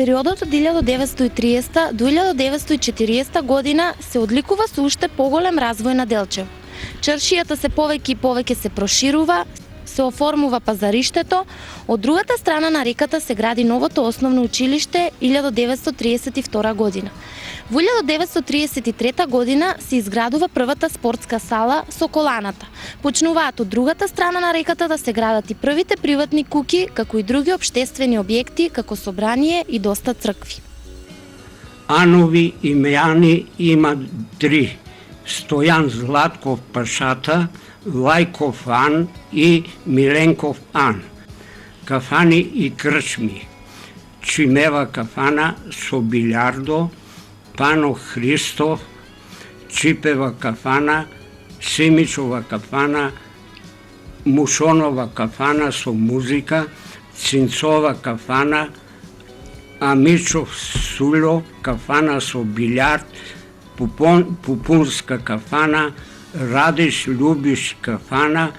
периодот од 1930 до 1940 година се одликува со уште поголем развој на Делчево. Чаршијата се повеќе и повеќе се проширува, се оформува пазариштето, од другата страна на реката се гради новото основно училиште 1932 година. Во 1933 година се изградува првата спортска сала Соколаната. Почнуваат од другата страна на реката да се градат и првите приватни куќи, како и други општествени објекти, како собрание и доста цркви. Анови имејани има 3. Стојан Златков Пашата, Лајков Ан и Миленков Ан. Кафани и крчми. Чимева кафана со билјардо, Пано Христов, Чипева кафана, Симичова кафана, Мушонова кафана со музика, Цинцова кафана, Амичов Суло кафана со билјард, Пупунска кафана, Радиш Љубиш кафана,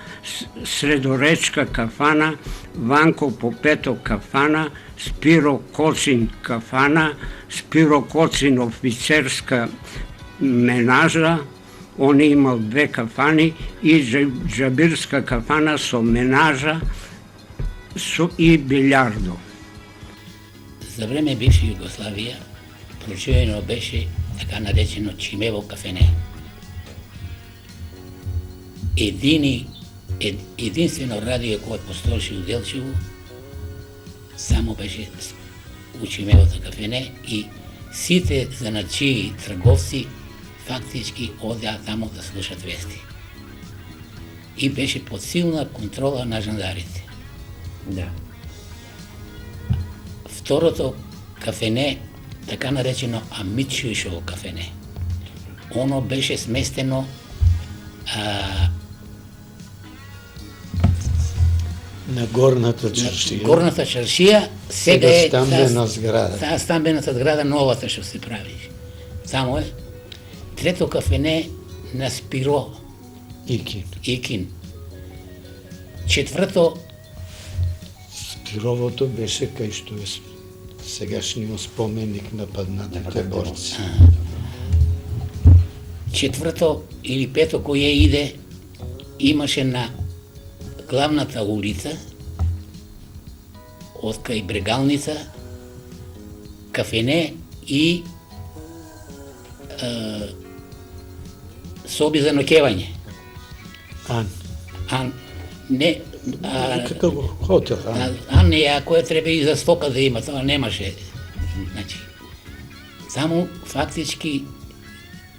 Средоречка кафана, Ванко Попето кафана, Спиро Коцин кафана, Спиро Коцин офицерска менажа, он имал 2 кафани и Джабирска кафана со менажа и билјардо. За време бивша Југославија проживено беше така наречено Чимево кафене. Единствено радио кое постоеше у Делчево само беше у Чимевото кафене и сите заначии трговци фактички одеа тамо да слушат вести. И беше под силна контрола на жандарите. Да. Второто кафене, така наречено Амичуишово кафене, оно беше сместено на горната чаршија. Горната чаршија сега е стамбена зграда. Таа стамбената зграда новата што се прави. Само е. Трето кафене на Спиро Икин. Четврто Спировото беше кај што е сегашниот споменик на паднатите борци. Четврто или пето које иде имаше на главната улица од кај Брегалница кафене и соби за ноќевање. Не, каков хотел? Не, која треба и за стока да има, тоа немаше. Значи, само фактички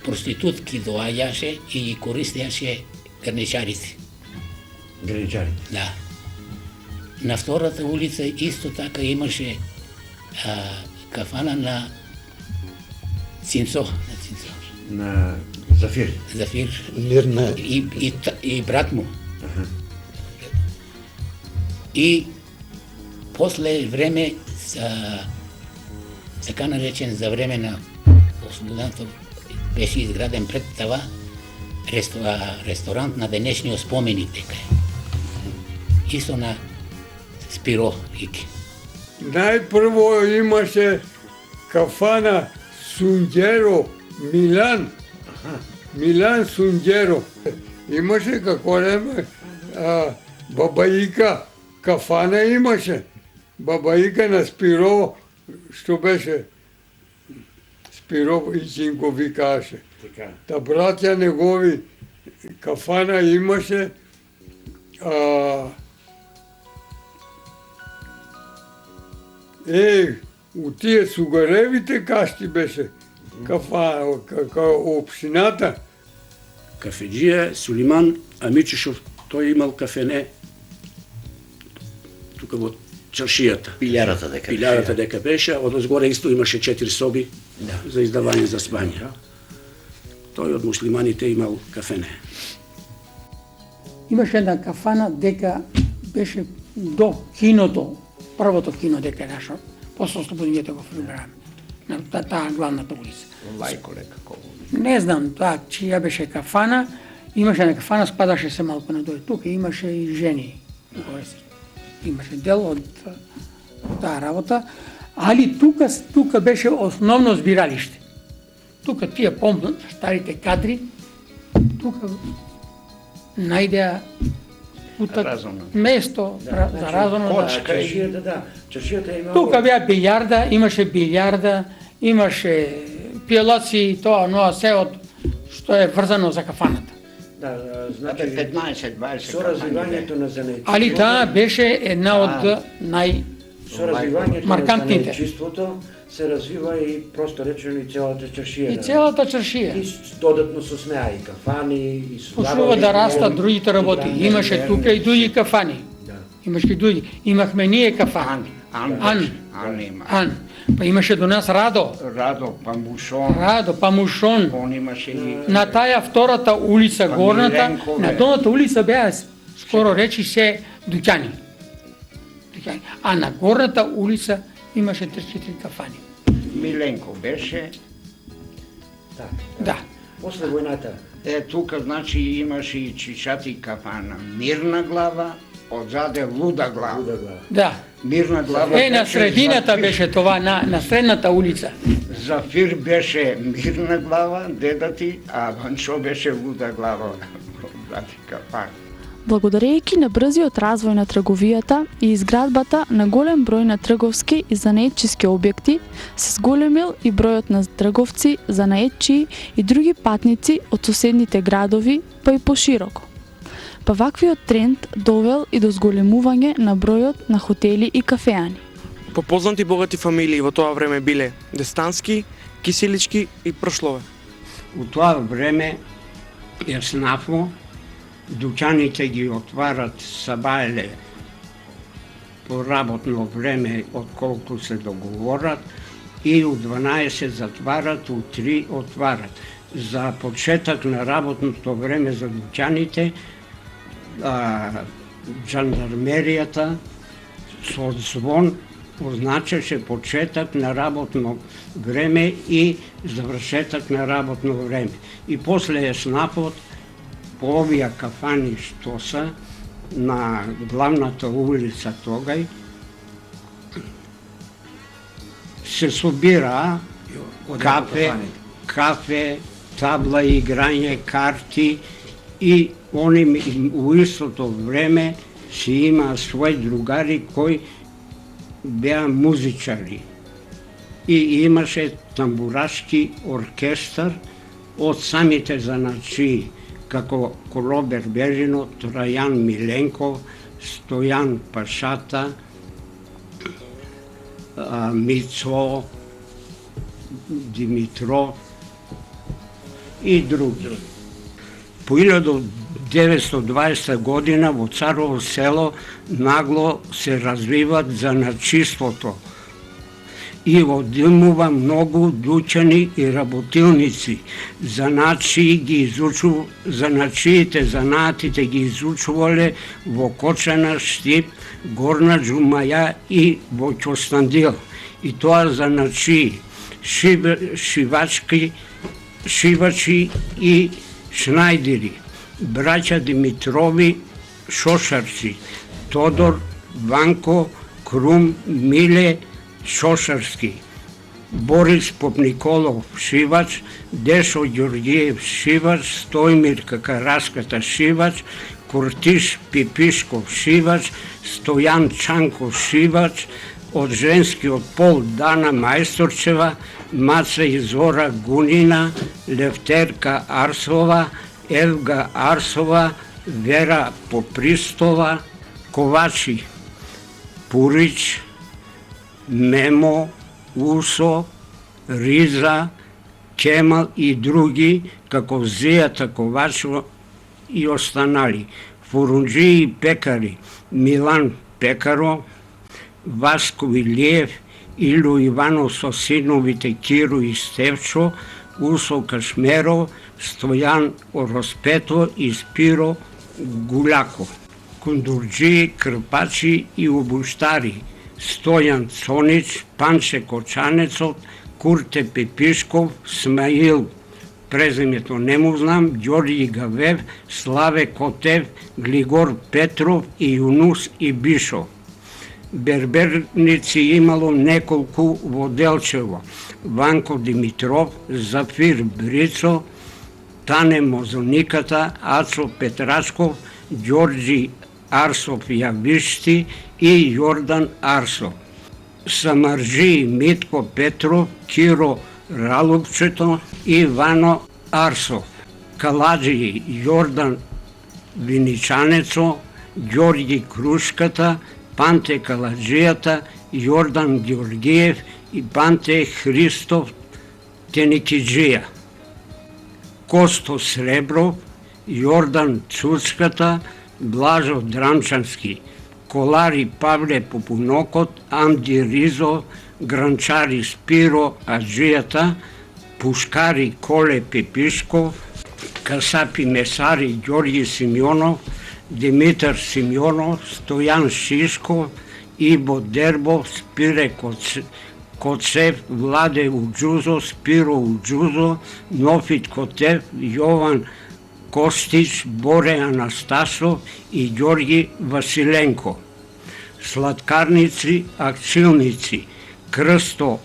проститутки доаѓаше и ги користеаше граничарите. Да. На втората улица исто така имаше кафана на Цинцо. На Зафир. Мирна. И брат му. И после време, така наречен за време на ослободането, беше изграден пред това ресторант на денешниот споменик дека е. Исто на Спиро Ики. Најпрво имаше кафана Сунџеро Милан. Милан Сунџеро. Имаше како време Бабаика кафана имаше. Бабаика на Спиро, што беше Спиро Ичинко викаше. Та браќа негови кафана имаше. У тие сугаревите кашти беше кафана, општината. Кафеджија Сулиман Амичишов, тој имал кафене тука во чаршијата. Пилјарата дека беше, одозгоре исто имаше 4 соби за издавање за спање. Тој од муслиманите имал кафене. Имаше една кафана дека беше до киното, првото кино дека е нашо, после ослободењето во Фрибрам, на таа главната улица. Лајко некако. Не знам тоа чија беше кафана, имаше една кафана, спадаше се малку надолу. Тука имаше и жени. Имаше дел од таа работа, Али тука беше основно збиралиште. Тука тие старите кадри, тука најдеа место за разумно. Чаршията, да. Чаршията е имала... Тука беа билјарда, имаше пиелаци, тоа, но се од што е врзано за кафаната. Да, значи... 15-20 Со развивањето на занечиството... Али таа беше една од Со развивањето на маркантните. занечиството се развива и просто речено и целата чаршија. И целата чаршија. И додатно со смеа и кафани, и Почнува да растат другите работи. Имаше тука и други кафани. Имаше и други. Имахме ние кафани. Ан. Па имаше до нас Радо, па Мушон. Он имаше и... На тая втората улица, горната, Миленкове. на долната улица беа скоро речи се дуќани. А на горната улица имаше 3-4 кафани. Миленко беше. Да. После војната, Тука, значи, имаше и чичати кафана. Мирна глава, одзаде луда глава. Да. Мирна глава На беше средината Зафир. беше това, на средната улица. Зафир беше мирна глава, дедати, а Ванчо беше луда глава. Одзаде кафан. Благодарејќи на брзиот развој на трговијата и изградбата на голем број на трговски и занаетчиски објекти, се зголемил и бројот на трговци, занаетчии и други патници од соседните градови, па и пошироко. Па ваквиот тренд довел и до зголемување на бројот на хотели и кафеани. Попознати богати фамилии во тоа време биле Дестански, Киселички и Прошлове. У тоа време Јаснафо, дуќаните ги отварат сабаеле по работно време отколку се договорат и у 12 затварат, у 3 отварат. За почеток на работното време за дуќаните жандармеријата со звон означаше почеток на работно време и завршеток на работно време. И после Јаснафот, по овие кафани што са на главната улица тогај, се собира кафе, табла играње, карти и они у истото време си има свој другари кои беа музичари. И имаше тамбурашки оркестар од самите заначии, како Колобер Бежино, Трајан Миленков, Стојан Пашата, Мицо, Димитров и други. По 1920 година во Царово село нагло се развиват заначиството и одимува многу дуќани и работилници. Занаатите ги изучувале во Кочана, Штип, Горна Џумаја и во Ќостандил. И тоа заначии, шивачи и шнајдери, браќа Димитрови, шошарци, Тодор, Ванко, Крум, Миле, Шошарски, Борис Попниколов, шивач, Дешо Ѓорѓиев, шивач, Стојмир Какараската, шивач, Куртиш Пипишков, шивач, Стојан Чанков, шивач, од женскиот пол Дана Мајсторчева, Маца и Зора Гунина, Левтерка Арсова, Елга Арсова, Вера Попристова, ковачи Пурич, Мемо, Усо, Риза, Кемал и други, како Зејата Ковачева и останали. Фурунџии и пекари, Милан Пекаро, Васко Илиев, Илу Иванов со синовите Киру и Стевчо, Усо Кашмеров, Стојан Ороспето и Спиро Гулјаков. Кундурџии, крпачи и обуштари, Стојан Цонич, Панче Кочанецот, Курте Пепишков, Смаил, презимето не му знам, Ѓорѓи Гавев, Славе Котев, Глигор Петров и Јунус и Бишов. Берберници имало неколку во Делчево. Ванко Димитров, Зафир Брицо, Тане Мозониката, Ацо Петрачков, Ѓорѓи Арсов Јавишти и Јордан Арсов. Самарџи Митко Петров, Киро Ралупчето и Вано Арсов. Каладжи Јордан Виничанецо, Ѓорѓи Крушката, Панте Каладжијата, Јордан Ѓоргиев и Панте Христов Теникиджија. Косто Сребров, Јордан Цуцката, Блажо Дранчански, Колари Павле Попунокот, Амди Ризо, Гранчари Спиро Аджијата, Пушкари Коле Пепишков, Касапи Месари Ѓорѓи Симеонов, Димитар Симеонов, Стојан Шишков, Ибо Дербов, Спире Коцев, Владе Уџузо, Спиро Уџузо, Нофит Котев, Јован Костич, Боре Анастасов и Ѓорѓи Василенко. Сладкарници, акцилници, Крсто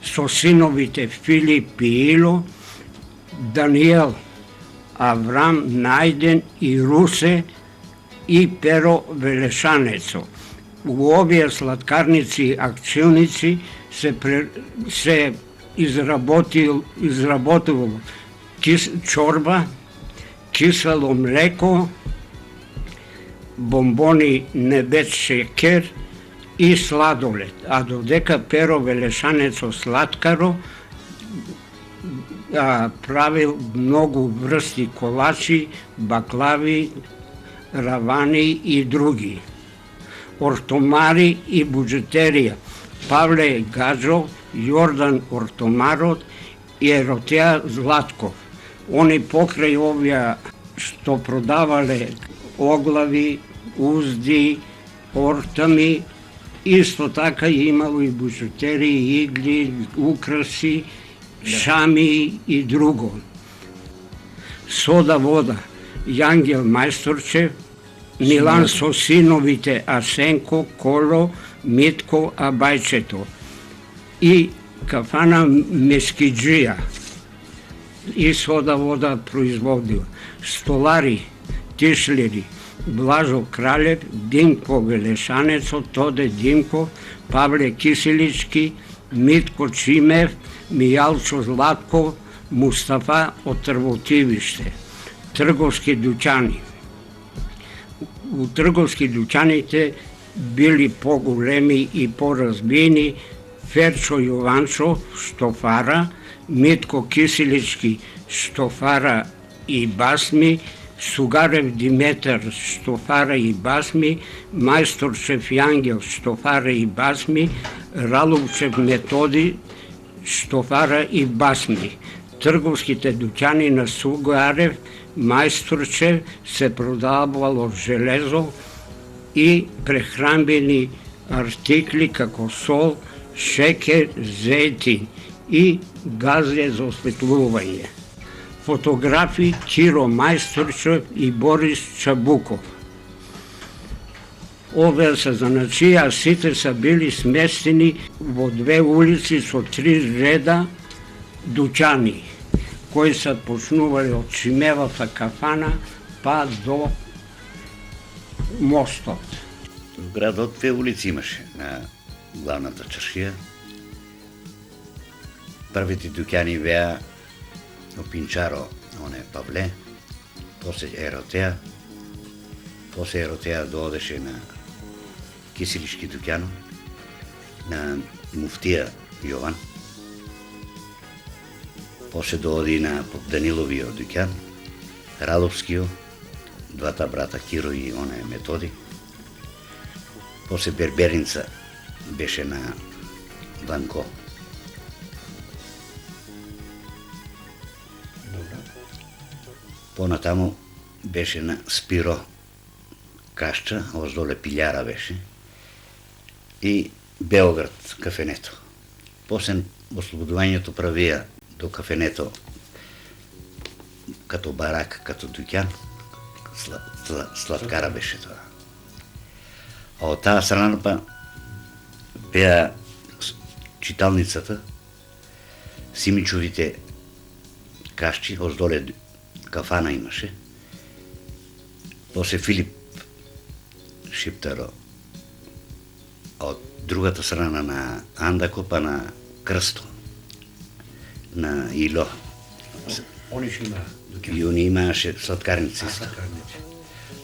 со синовите Филип и Ило, Даниел, Аврам Најден и Русе и Перо Велешанецо. У овие сладкарници и акцилници се изработило чорба, кисело млеко, бомбони не без шекер и сладолед. А додека Перо Велешанецо сладкаро правил многу врсти колачи, баклави, равани и други. Ортомари и буџетерија, Павле Гаджов, Јордан Ортомарот и Еротеа Златков. Они покрај овие што продавале оглави, узди, ортами, исто така имало и буџетерии, игли, украси, шами и друго. Сода вода, Јангел Мајсторчев, Милан со синовите Асенко, Коло, Митко, Абајчето и кафана Мескиджија и сода вода производила. Столари, тишлери, Блажо Кралев, Димко Велешанецо, Тоде Димков, Павле Киселички, Митко Чимев, Мијалчо Златков, Мустафа од Трвотивиште. Трговски дуќани. У трговски дуќаните били поголеми и поразбиени Ферчо Јованчов, штофара, Митко Киселички, штофара и басми, Сугарев Диметар, штофара и басми, Мајсторчев Јангел, штофара и басми, Ралупчев Методи, штофара и басми. Трговските дуќани на Сугарев, Мајсторчев се продавало железо и прехранбени артикли како сол, шекер, зејтин и газе за осветлување. Фотографи Киро Мајсторчев и Борис Чабуков. Овие се заначија, сите са били сместени во две улици со 3 реда дуќани, кои се почнували од Чимевата кафана па до мостот. В градот 2 улици имаше на главната чаршија. Првите дуќани беа Опинчаро, оне Павле, после Еротеа, после Еротеа доодеше на Киселички дуќано, на Муфтија Јован, после дооди на Даниловиот дуќан, Раловскиот, двата брата Киро и оне Методи, после Берберинца беше на Ванко. Понатаму беше на Спиро Кашча, оздоле Пилјара беше, и Београд, кафенето. После ослободувањето правија до кафенето като барак, като дуќан, сладкара беше тоа. А от тази страна па беа читалницата, Симичовите кащи, оздоле кафана имаше. После Филип Шиптеро. От другата страна на Андако па на Кръсто, на Ило. Они ще има. И они имаше сладкарници.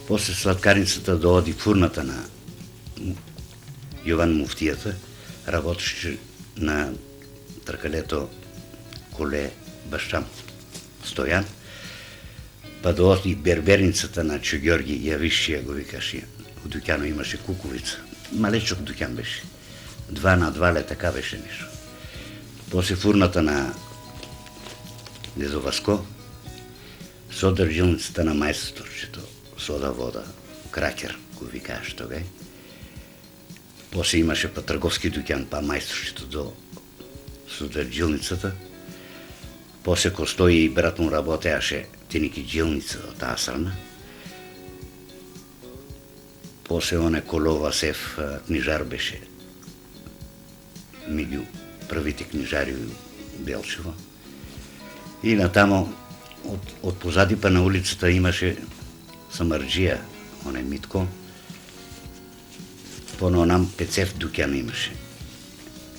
После сладкарницата дооди фурната на Йован Муфтията, работеше на тракалето коле бащам Стоян, па дооди берберницата на Чо Георги Явишия, го викаше. В дукяно имаше куковица. Малечок дукян беше. 2 на 2 ле, така беше нещо. После фурната на Дедо Васко, содържилницата на майсторчето, сода вода, кракер, го викаш тогава. После имаше па търговски дукян, па майсторчето до содържилницата. После Костой и брат му работеаше теники джилница от тази страна. После оне Колова Сев книжар беше меѓу првите книжари в Белчево. И натамо от позади па на улицата имаше самарджия, оне Митко. По-нам Пецев дукян имаше.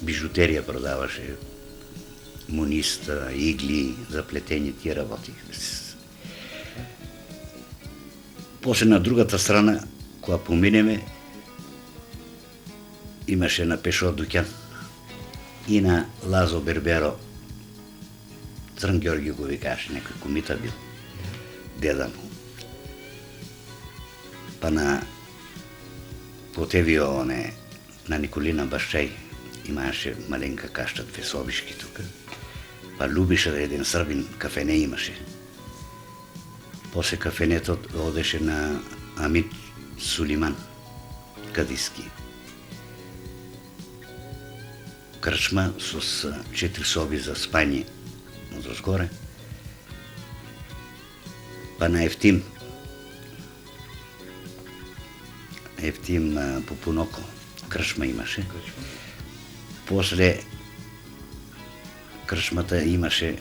Бижутерия продаваше, муниста, игли, заплетени, тия работи. После на другата страна, кога поминеме, имаше на Пешо дукян и на Лазо Берберо. Црн Георги го викаше, некој комита бил, деда му. Па на Потевио, на Николина Башчај, имаше маленка каща, 2 собишки тука. Па любише да еден србин кафене имаше. После кафенето одеше на Амит Сулиман, кадиски. Крчма с 4 соби за спање одозгоре. Па на Ефтим Пупуноко, крчма имаше. После крчмата имаше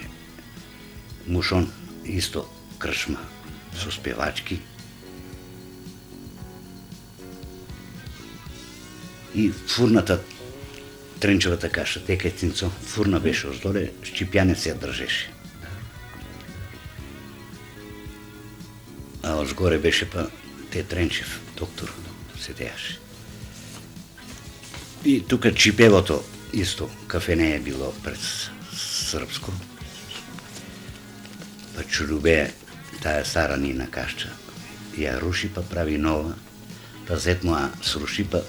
Мушон, исто крчма, со спевачки. И фурната, тренчевата каша, тека цинцо, фурна беше оздоле, Шчипјанец ја држеше. А озгоре беше па те Тренчев, доктор, седеаше. И тука Чипевото, исто, кафене е било пред српско. Па Чулубе, тая стара нина кашча, ја руши, па прави нова, па зет му ја сруши, па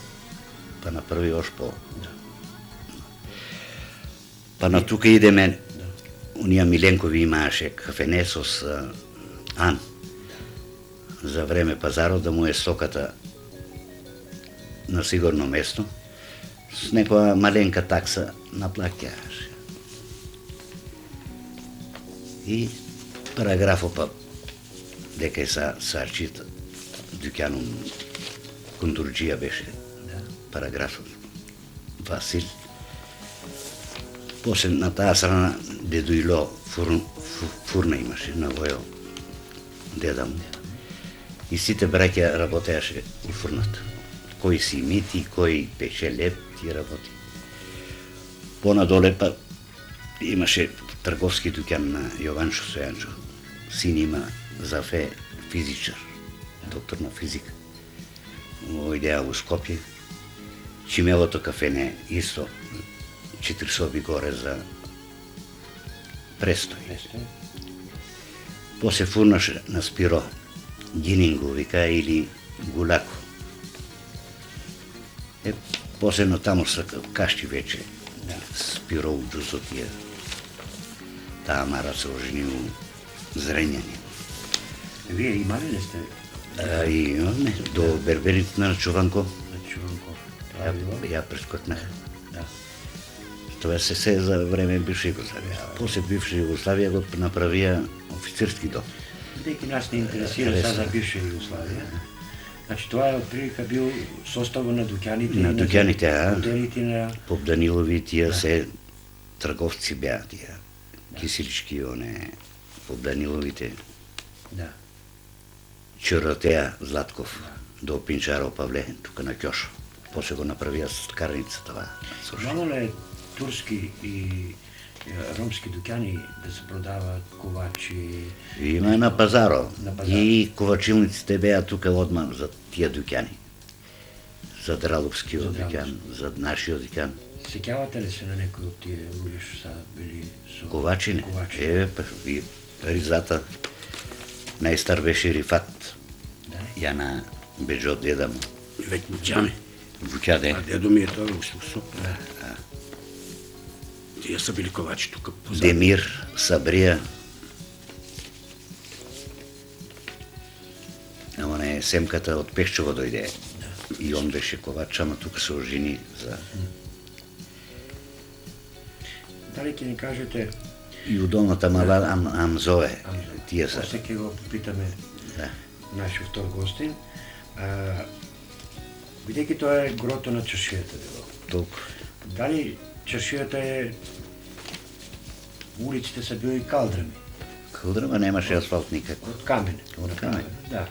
направи ош по. Па на тука идеме, уния Миленкови имаше кафене с Ан. За време пазарот да му е стоката на сигурно место, с некоја маленка такса наплаќаше. И параграфот па дека са сарчит дукјанум Кондурџија беше параграфот Васил. После на таа страна Дедо Ило фурна имаше на војо деда му. И сите браќа работеаше у фурната. Кој си мити, кој пеше леп, ти работи. Понадоле па имаше трговски дукјан на Јованчо Сојанчо. Син има Зафе физичар, доктор на физика. Ојдеа у Скопје. Чимелото кафене исто 4 соби горе за престој. После фурнаше на Спиро Гининго вика или Гуляко. После на тамо са кашти вече Спиро у Джусотија. Таа Мара се ожени у Зрењани. Вие имали ли сте? Имаме, до берберите на Чуванко. Ја прескокнах. Това се за време бивша Југославија. После бивша Југославија го направија офицерски дом. Деки нас не интересира сега за бивша Југославија. Значи това е отприлика бил состава на дукяните. На дукяните, Хотелите на... Поп Данилови, тия се търговци бяха, тия киселички, Поп Даниловите. Да. Чуратея Златков, до Пинчаро Павле, тук на Кьош. После го направя с карница това. Мало ли турски и ромски дукяни да се продават ковачи? Има на пазаро. И ковачилниците беа тук отма за тия дукяни. За Драловския дукян, за нашия дукян. Секявате ли се на някои от тия рули, що са били Ковачи не. И Ризата. Най-стар беше Рифат. Я на Беджо деда му. Век Вучане. Вучаде. А дедо ми е това Усусо. Тия са били ковачи тук. Демир, Сабрия. Ама не, Семката от Пехчево дойде. И он беше ковач, ама тук се ожени за... Дали ке ни кажете... И удолната мала Амзове. Тия са. После ке го попитаме нашия втор гостин. Бидейки това е грото на чаршията било. Толкова. Дали чаршията е... Улиците са били калдрами? Калдрама нямаше асфалт никак. От камен. От камен. Да.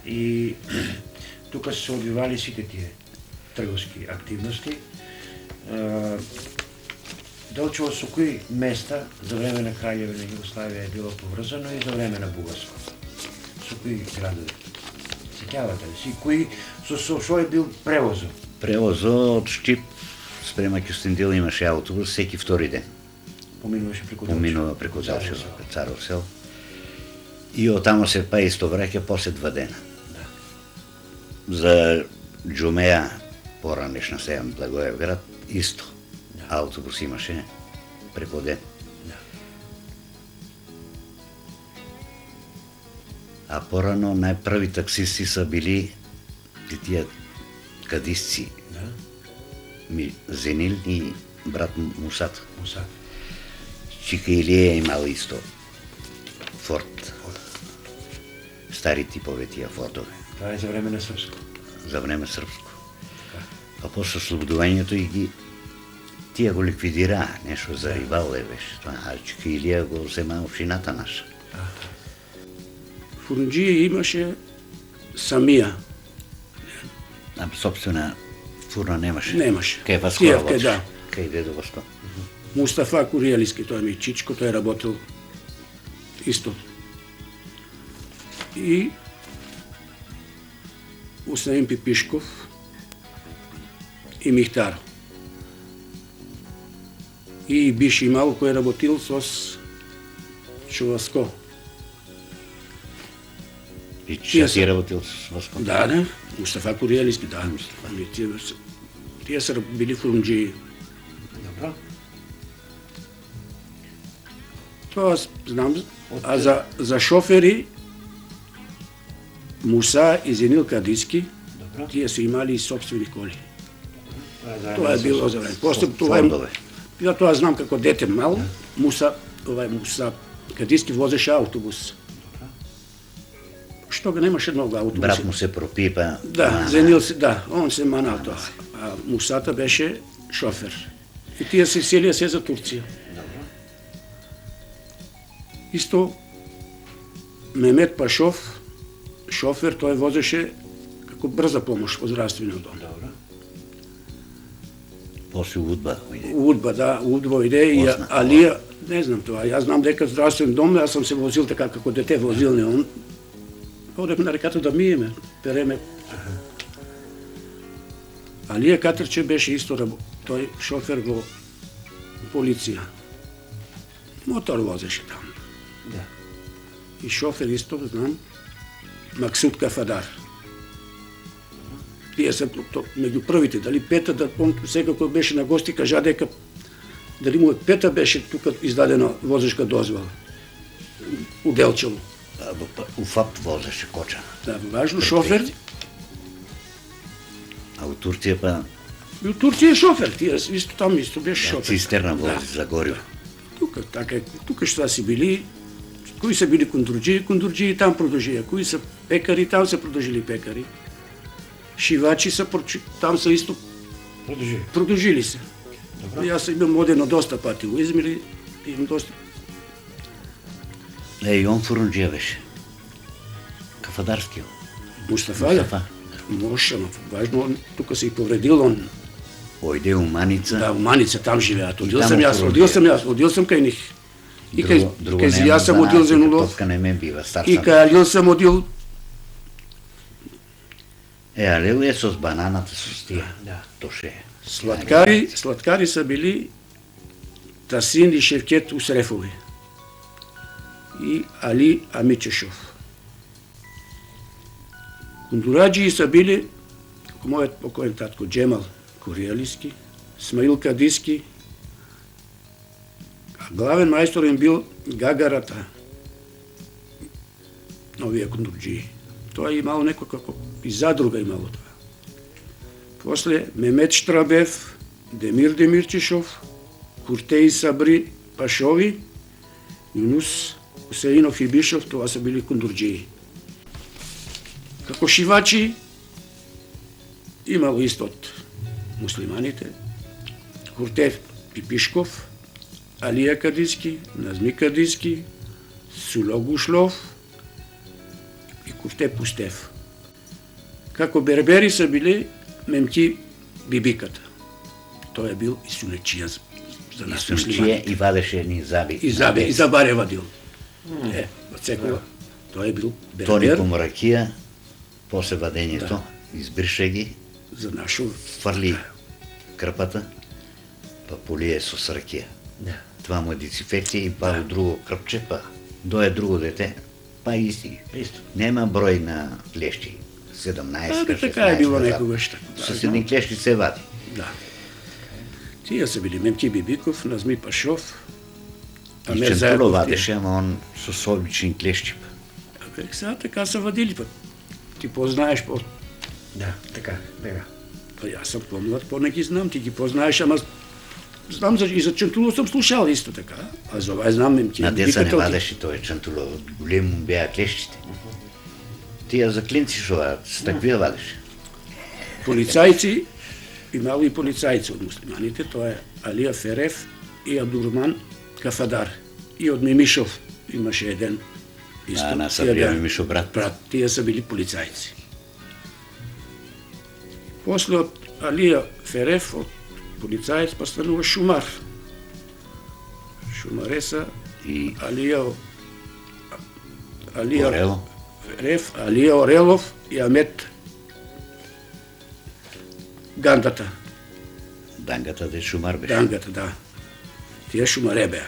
И тук са се odvivali сите тия търговски активности. Делчево со кои места за време на Краљевина Југославија е било поврзано и за време на Бугарско? Со кои градови? Сеќавате ли си? Кои со шо е бил превозо? Превозо од Штип спрема Кюстендил имаше автобус всеки втори ден. Поминуваше преку Делчево. Поминува преку Делчево, Царов сел. И оттамо се па исто враќа после 2 дена. За Джумеја, поранешна сега Благоевград, исто. Автобус имаше преко ден. А порано најпрви таксисти са били тия кадисци. Зенил и брат Мусат. Чика Илија имал исто Форд. Стари типове тия Фордове. Това е за време на српско. За време српско. А после слободувањето и ги тия го ликвидира, нешто за Ривале беше това, а Чика Илија го взема општината наша. Фурнджија имаше самија. А собствена фурна немаше? Немаше. Кај Васкова Кај, да. Кај дедо Васко. Мустафа Куријалиски, тој ми е чичко, тој е работил исто. И Уснаим Пипишков и Михтар. И Биши Мало кој работил со Шуваско. И че ти работил с Васко? Да, Мустафа Куријалиски, да. Тие са били фурнджии. Добро. Тоа знам. А за шофери Муса и Зенил Кадиски, тие се имали и собствени коли. Тоа е било за време. После тоа знам како дете мал, Муса Кадиски возеше автобус. Што го немаше многу автобуси. Брат му се пропипа. Да, Зенил он се манал тоа. А Мусата беше шофер. И тие се селија се за Турција. Исто Мемет Пашов, шофер, тој возеше како брза помош во здравствениот дом. После Удба. Удба, да, Удба иде и Алија, не знам тоа, јас знам дека здравствен дом, јас сам се возил така како дете возил, не он. Одем на реката да миеме, переме. Алија Катрче беше исто, тој шофер во полиција. Мотор возеше таму. И шофер исто, знам, Максут Кафадар. Тие се меѓу првите, дали Пета, да секако беше на гости, кажа дека дали му Пета беше тука издадена возешка дозвола у Делчево. У ФАП возеше Коча. Да, важно шофер. А у Турција па? И у Турција е шофер, тие исто там исто беше шофер. Цистерна вози за гориво. Тука што си били, кои се били кундурџии там продолжија, кои се пекари, там се продолжили пекари. шивачи са, там са исто продължили се. И аз съм бил модено доста пати у Измир и имам доста. И он фурунджия беше. Кафадарски. Мустафа. Може, но важно, тук се и повредил он. Ойде у Маница. Да, у Маница там живеят. Одил съм кај них. И кај Зија съм одил за нулов. Топка не ме бива, стар И кај Алил съм одил. Алил е с бананата с тия. Тоше е. Сладкари са били Тасин и Шевкет Усрефови. И Али Амичешов. Кундураджии са били, како мојот покоен татко Джемал Кориалиски, Смаил Кадиски, а главен мајстор им бил Гагарата, овие кундурджии. Тоа е имало некој како и задруга имало тоа. После Мемет Штрабев, Демир Демирчишов, Куртеи Сабри Пашови, Юнус Усеинов и Бишов, тоа са били кундурджии. Како шивачи имало исто од муслиманите, Куртев Пипишков, Алија Кадиски, Назми Кадиски, Суло Гушлов и Куртев Пустев. Како бербери са били Мемки Бибиката. Тој е бил и сунечија за нас муслиманите. И вадеше ни заби. И забаре вадил. Од секоја. Тој е бил бербер. Тони Помракија, после вадењето, избрише ги, за нашо фарли крпата, па полие со ракија. Това му дисинфекција и па друго крпче, па дое друго дете, па исти. Нема број на клешти. 17, 16. Така е било некогаш. С едни клешти се вади. Да. Тие са били Мемки Бибиков, Назми Пашов, И Чентуло вадеше, ама он с обични клешти. Сега така са вадили, па ти познаеш по... Да, така. Па јас съм помлад, по не ги знам, ти ги познаеш, ама знам и за Чентуло съм слушал исто така, а за ова знам Мемки. На деца не вадеше тој Чентуло, голем му беа клешчите. Тие за клинци шо вадат, с таквија вадеше. Полицајци, имало и полицајци од муслиманите, тоа е Алија Ферев и Абдурман Кафадар. И од Мимишов имаше еден исто. На Сабрија Мимишов брат. Тие са били полицајци. После од Алија Ферев, од полицајец, па станува шумар. Шумареса и Алија Ферев, Алија Орелов и Амет Гандата. Дангата де шумар беше. Дангата, да. Тие шумаре беа.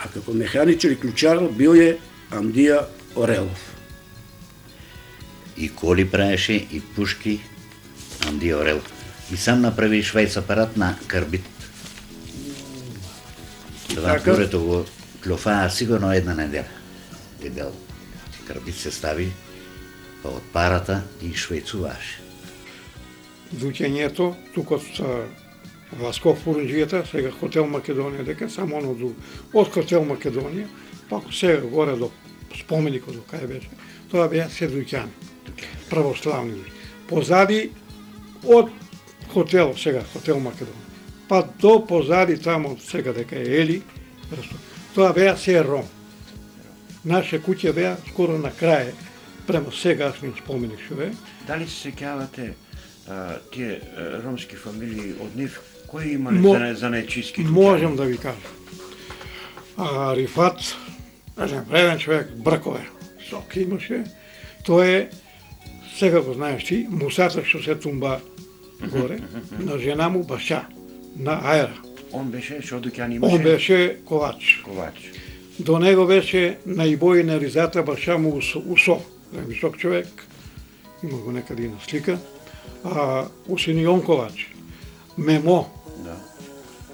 А како механичар и ключар бил е Амдија Орелов. И коли правеше, и пушки, Амдија Орелов. И сам направи швајц апарат на карбит. Това горето го клофаа сигурно една недела. Дебел. Карбит се стави па од парата и швајцуваше. Дуќењето, тук од Васков Фурунджијата, сега Хотел Македонија, дека само оно од Хотел Македонија, па сега горе до споменикот до кај беше, тоа беа се дуќани, православни. Позади од хотел, сега Хотел Македонија, па до позади тамо сега дека е Ели, тоа беа се Ром. Наша куќа беа скоро на крај, према сегашниот споменик што е. Дали се сеќавате тие ромски фамилии од нив, кои имале занаечиски дуќани? Можам да ви кажам. Рифат, вреден човек, бркове, сок имаше. Тоа е, сега го знаеш ти, мусата што се тумба горе, на жена му баша, на Аера. Он беше, што дуќани имаше? Он беше ковач. До него беше најбој на ризата баша му Усо, висок човек, има го некаде и на слика. Усинион Ковач, Мемо,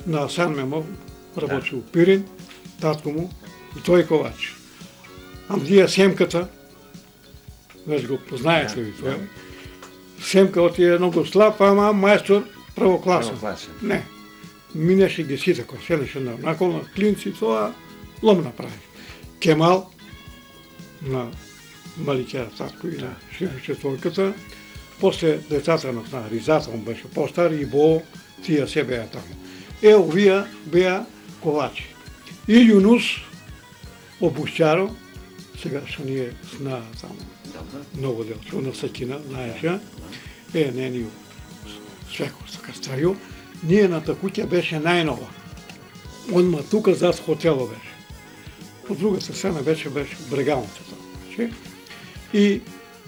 на Асан Мемо, работи у Пирин, татко му, и тој Ковач. Амдија Семката, веќе го познаете ви тоа. Семка отиде многу слаб, ама мајстор првокласен. Не, минеше ги сите кој седеше на наколна клинци, тоа лом направи. Кемал, на Маликера татко и на четворката, после децата на Ризата, он беше по-стар и Бо, тия се беа таму. Овие беа ковачи. И Юнус обущаро, сега што ние знаа таму. Много делче, на Сакина, знаеше, нени свеко така старио, ние на куќа беше најнова. Онма тука зад хотело беше. От другата страна беше брегалната тоа. И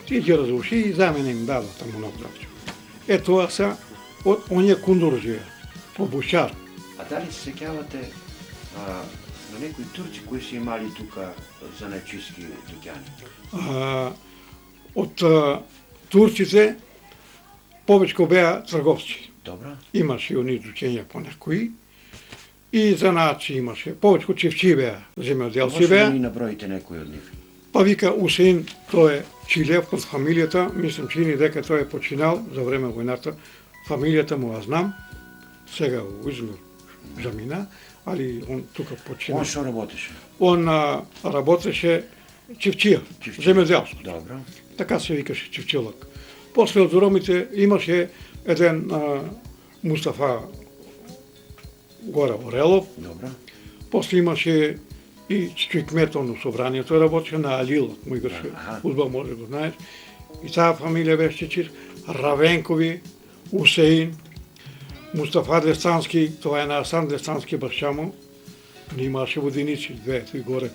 ти ги разруши и за мене им дадо таму много делче. Тоа са од оние кундуржија, по Бушар. А дали се сеќавате на некои турци кои си имали тука занајчиски дуќани? Од турците повечко беа трговци. Добро. Имаше и они дуќења по некои. И занаатци имаше. Повечко чевчи беа, земјоделци беа. Може ли наброите некои од нив? Па вика Усеин, тој е Чилев од фамилијата, мислам чини дека тој е починал за време војната. Фамилијата му ја знам, сега во Измир замина, али он тука починал. Он што работеше? Он работеше чевчија, земјоделство. Добро. Така се викаше чевчилак. После од ромите имаше еден Мустафа Гора Орелов. Добро. После имаше и Чикметон у собранието работеше на Алил, му играше фудбал, може да го знаеш. И таа фамилија беше чир Равенкови, Усеин, Мустафа Дестански, тоа е на Асан Дестански башчамо. Не имаше воденици, 2-3 горе.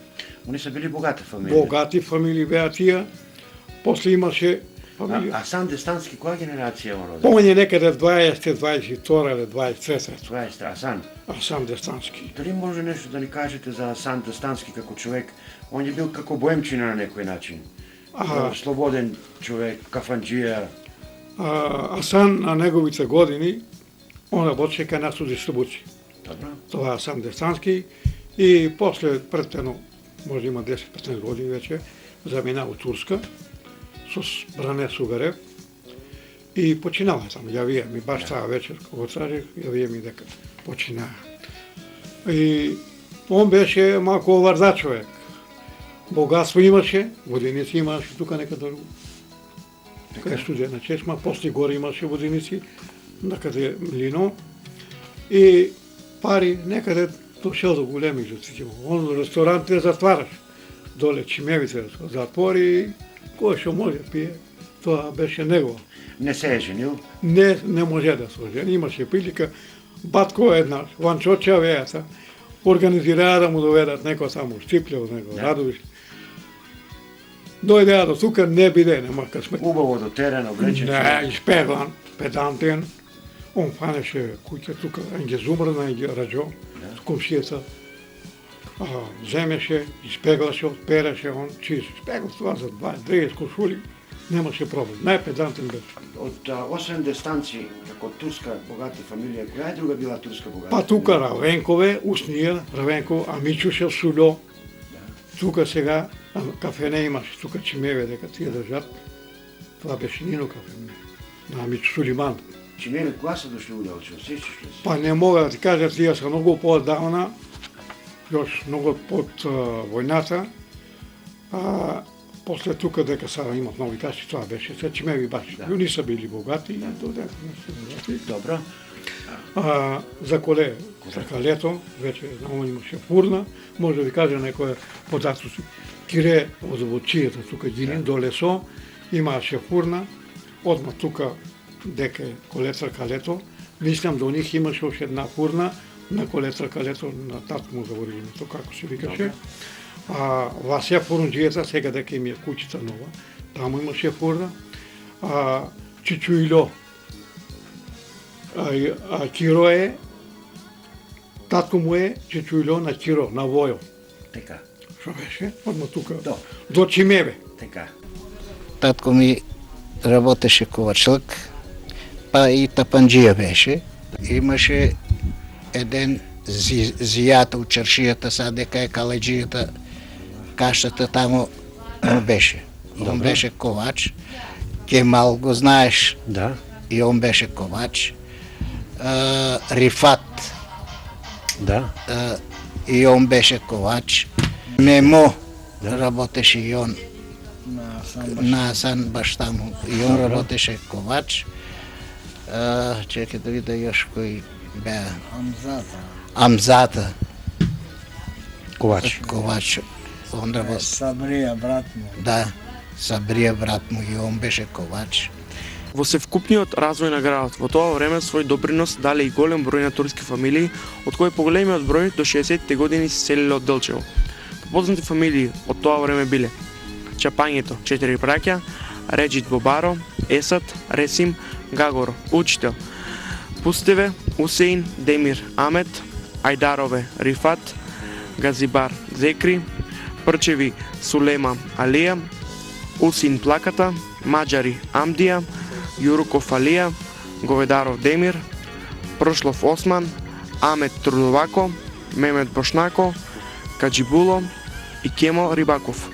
Они се били богати фамилии. Богати фамилии беа тие. После имаше фамилија. Асан Дестански, која генерација он роди? Помење некаде 22 или 23. 20, Асан. Асан Дестански. Дали може нешто да ни кажете за Асан Дестански како човек? Он е бил како боемчина на некој начин. Слободен човек, кафанџија. Асан на неговите години, он работеше кај нас у дистрибуција. Добро. Това е Асан Дестански и после претено, може има 10-15 години веќе, замина у Турска со Бране Сугарев и починава таму, јавија ми баш таа вечер кога тражих, јавија ми дека починаа. И он беше малку оварда човек. Богатство имаше, воденици имаше тука некаде кај студена Чесма, после горе имаше воденици, накаде Млино и пари некаде дошел до големи жуци. Он ресторантите затвараш. Доле чимевите затвори, кој што може пие, тоа беше негово. Не се е женил? Не може да се жени. Имаше прилика, батко еднаш, Ванчоча вејата, организираа да му доведат некој само Штиплев, некој Радовиш. Дојдеа до тука, не биде, нема късмет. Убаво до терена, облечен. Не, испеглан, педантен. Он фанеше куќа тука, ги зумрна и ги раđо, комшијата. Земеше, испеглаше, отпераше, он чист. Испегла това за 20-30 кошули, немаше проблем. Најпедантен беше. Освен Дестанци, како турска богата фамилија, која е друга била турска богата? Па тука Равенкове, Уснија, Равенко, Амичуше, Суло. Тука сега кафене имаше, тука Чимеве, дека тие држат. Това беше Нино кафене, на Амичу Сулиман. Чимеве, кога са дошли у Делчево, сеќаш ли се? Па не мога да ти кажа, тие са многу поодавна, још многу под војната. После тука дека сада имат нови каси, тоа беше се Чимеви баш. Не са били богати, не се богати. Добро. За коле, за калето, веќе наома имаше фурна, може да ви кажа некој податоци. Кире од Вочијата, тука Гинин, до лесо, имаше фурна, одма тука дека е колетра калето, мислам до них имаше още една фурна на колетра калето, на татко му говорили то како се викаше. Васија фурунџијата, сега дека им е куќица нова, таму имаше фурна. Чичуило, Киро е, татко му е Чичуило на Киро, на Војо. Така. Што беше? Одма тука, до Чимеве. Така. Татко ми работеше ковачлък, па и тапанџија беше. Имаше еден зијата у чаршијата, сад дека е калеџијата, кашата таму беше. Он беше ковач. Кемал го знаеш. Да. И он беше ковач. Рифат. Да. И он беше ковач. Мемо работеше и он на на Асан баш таму. И он работеше ковач. Чекай да видя još кои беа. Амзата. Ковач. Он работи. Сабрија, брат му. Да, Сабрија брат му и он беше ковач. Во севкупниот развој на градот во тоа време свој допринос дале и голем број на турски фамилии, од кои поголемиот број до 60-те години се селиле од Делчево. Попознати фамилии од тоа време биле Чапањето, 4 браќа, Реджит Бобаро, Есат, Ресим, Гагоро, Учител, Пустеве, Усеин, Демир Амет, Ајдарове, Рифат, Газибар, Зекри, Прчеви, Сулема, Алија, Усин Плаката, Маđари, Амдија, Јуруков Алија, Говедаров Демир, Прошлов Осман, Амет Трудовако, Мемет Бошнако, Каджибуло и Кемо Рибаков.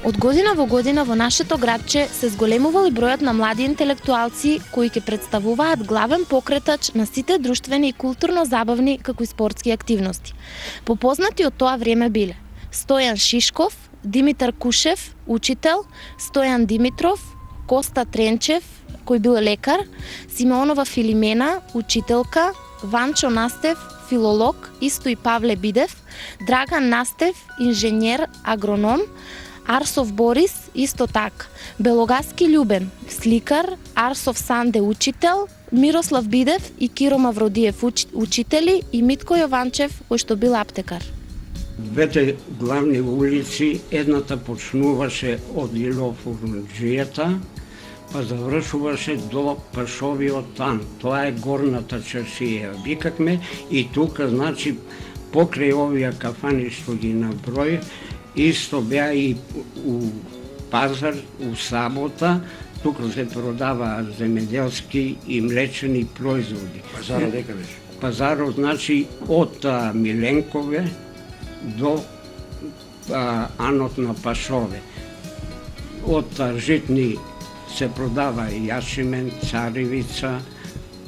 Од година во година во нашето градче се зголемувал и бројот на млади интелектуалци кои ќе представуваат главен покретач на сите друштвени и културно-забавни како и спортски активности. Попознати од тоа време биле Стојан Шишков, Димитар Кушев, учител, Стојан Димитров, Коста Тренчев, кој бил лекар, Симеонова Филимена, учителка, Ванчо Настев, филолог, исто и Павле Бидев, Драган Настев, инженер, агроном, Арсов Борис, исто така, Белогаски Љубен, сликар, Арсов Санде, учител, Мирослав Бидев и Киро Мавродиев, учители и Митко Јованчев, кој што бил аптекар. Двете главни улици, едната почнуваше од Илофурнџијата, па завршуваше до Пашовиот тан. Тоа е горната чаршија, викакме, и тука, значи, покрај овие кафани што ги наброи, исто беа и у пазар, у сабота, тука се продава земеделски и млечени производи. Пазарот дека беше? Пазарот, значи, од Миленкове до Анот на Пашове. Од житни се продава јашимен, царевица,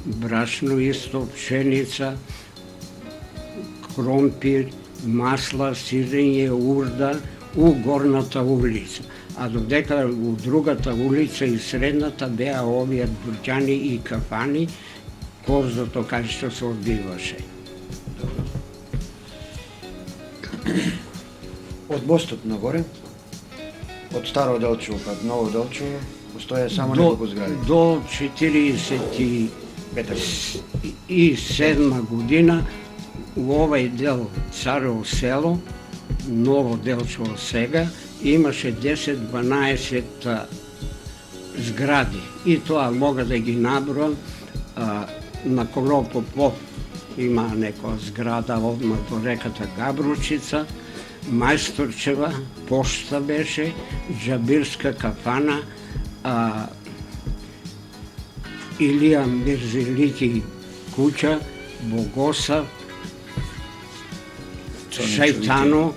брашно исто, пшеница, кромпир, масла, сирење, урда у горната улица. А додека у другата улица и средната беа овие бурќани и кафани, корзото кај што се одбиваше. Од мостот нагоре, од Старо Делчево кад Ново Делчево, постоја само неколку згради. До 47 година у овај дел Царево село, Ново Делчево сега, имаше 10-12 згради. И тоа мога да ги наброам. На Коро Попов има некоја зграда одма до реката Габручица, Мајсторчева, пошта беше, Џабирска кафана, Илија Мирзелики куќа, Богосав, Шајтано,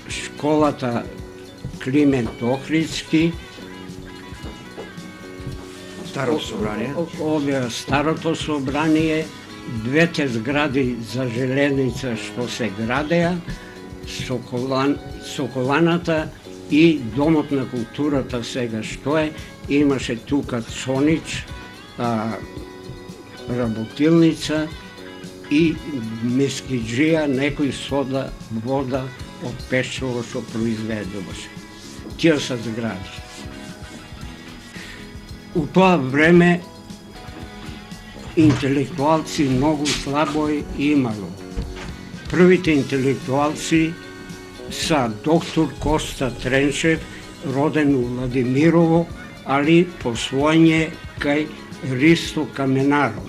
школата Климент Охридски, Старото собрание. Овие Старото собрание, двете згради за железница што се градеа, Соколаната и Домот на културата сега што е, имаше тука Цонич, работилница и мескиџија, некој сода, вода од пешчево што произведуваше. Тие се згради. У тоа време интелектуалци многу слабо имало. Првите интелектуалци са доктор Коста Тренчев, роден у Владимирово, али по својње кај Ристо Каменаро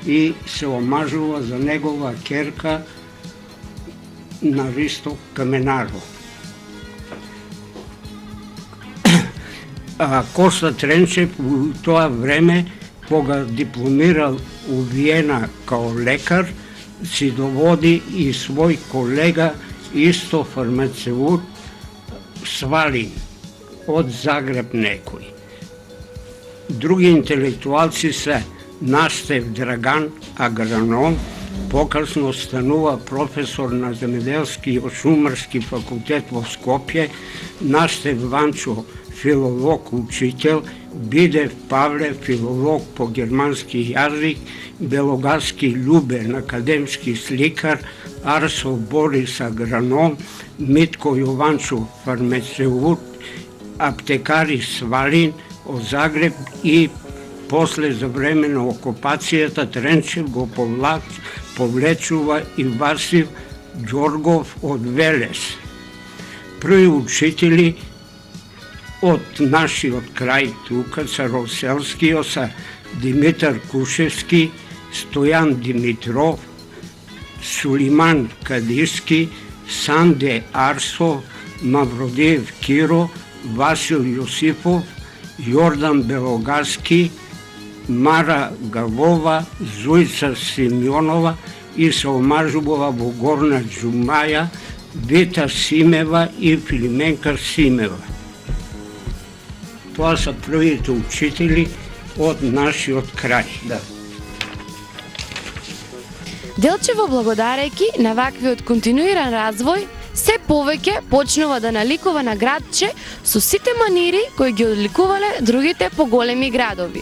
и се омажува за негова керка на Ристо Каменаро. Коста Тренчев у тоа време, кога дипломирал у Виена као лекар, си доводи и свој колега, исто фармацеут, Свалин, од Загреб некој. Други интелектуалци се Настев Драган, агроном, Покасно станува професор на земеделски и шумарски факултет во Скопје, Настев Ванчо филолог учител, Бидев Павле филолог по германски јазик, Белогаски Љубен академски сликар, Арсо Борис агроном, Митко Јованчо фармацеут, аптекари Свалин од Загреб и после за време на окупацијата Тренчев го повлечува и Васил Ѓоргов од Велес. Први учители од нашиот крај тука Цароселскиот са Димитар Кушевски, Стојан Димитров, Сулиман Кадиски, Санде Арсов, Мавродиев Киро, Васил Јосифов, Јордан Белогаски, Мара Гавова, Зујца Симеонова и се омажувала во Горна Џумаја, Вита Симева и Филименка Симева. Тоа се првите учители од нашиот крај. Делчево благодарејќи на ваквиот континуиран развој, се повеќе почнува да наликува на градче со сите манири кои ги одликувале другите поголеми градови.